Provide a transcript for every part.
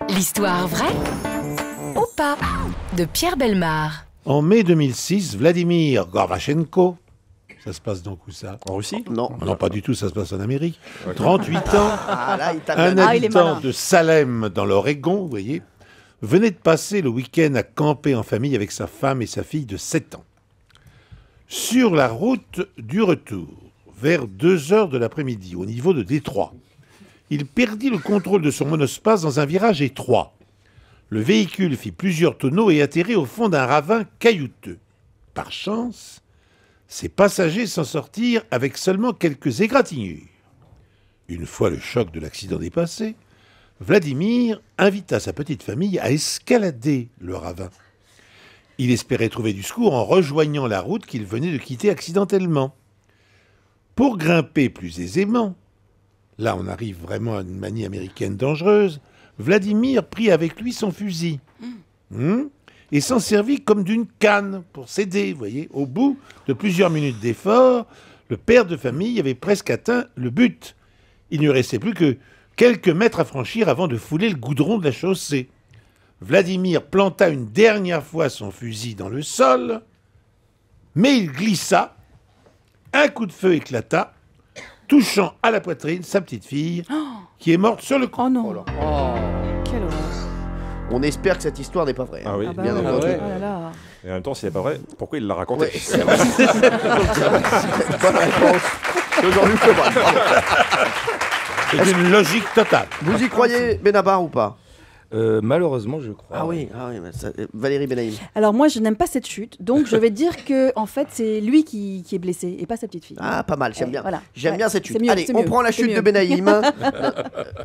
L'histoire vraie ou pas de Pierre Bellemare. En mai 2006, Vladimir Gorbatchenko, ça se passe donc où ça? En Russie? Non. Non, pas du tout, ça se passe en Amérique. 38 ans, Ah là, il tape un la- il est habitant malin. de Salem dans l'Oregon, vous voyez, venait de passer le week-end à camper en famille avec sa femme et sa fille de 7 ans. Sur la route du retour, vers 2 heures de l'après-midi, au niveau de Détroit, il perdit le contrôle de son monospace dans un virage étroit. Le véhicule fit plusieurs tonneaux et atterrit au fond d'un ravin caillouteux. Par chance, ses passagers s'en sortirent avec seulement quelques égratignures. Une fois le choc de l'accident dépassé, Vladimir invita sa petite famille à escalader le ravin. Il espérait trouver du secours en rejoignant la route qu'il venait de quitter accidentellement. Pour grimper plus aisément, là on arrive vraiment à une manie américaine dangereuse, Vladimir prit avec lui son fusil et s'en servit comme d'une canne pour s'aider, vous voyez. Au bout de plusieurs minutes d'effort, le père de famille avait presque atteint le but. Il ne restait plus que quelques mètres à franchir avant de fouler le goudron de la chaussée. Vladimir planta une dernière fois son fusil dans le sol, mais il glissa, un coup de feu éclata, touchant à la poitrine sa petite fille, qui est morte sur le coup. Oh non. Oh. Quelle horreur. On espère que cette histoire n'est pas vraie. Ah oui. Ah bah Bien ouais. entendu. ouais. Oh là là. Et en même temps, si c'est pas vrai, pourquoi il l'a raconté? Ouais, c'est vrai. Bonne réponse. De Jean-Luc Lebrun. Bravo. C'est une logique totale. Vous y croyez, Benabar, ou pas? Malheureusement, je crois. Ah oui, mais Valérie Benaïm. Alors moi, je n'aime pas cette chute, donc je vais dire que en fait, c'est lui qui est blessé et pas sa petite fille. Ah, pas mal, j'aime Ouais, bien. voilà. J'aime Ouais, bien cette c'est chute. mieux, Allez, c'est on mieux, prend la c'est chute de mieux. Benaïm.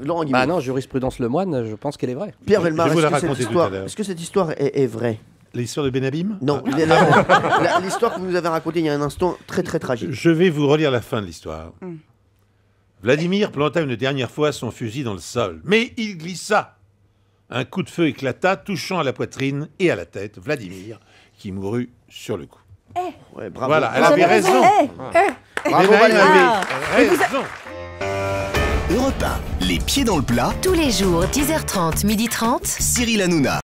Laurent Guimard. Bah non, jurisprudence Lemoine, je pense qu'elle est vraie. Pierre Bellemare, Je vous la est-ce que cette racontais tout à histoire, l'heure. est-ce que cette histoire est vraie? L'histoire de Benabim? Non, l'histoire que vous nous avez racontée il y a un instant, très très tragique. Je vais vous relire la fin de l'histoire. Vladimir planta une dernière fois son fusil dans le sol, mais il glissa. Un coup de feu éclata, touchant à la poitrine et à la tête Vladimir, qui mourut sur le coup. Ouais, bravo. Voilà, elle Bravo. avait raison. Bravo, Benaïm Valérie. avait raison. Europe 1, les pieds dans le plat, Tous les jours, 10h30, 12h30. Cyril Hanouna.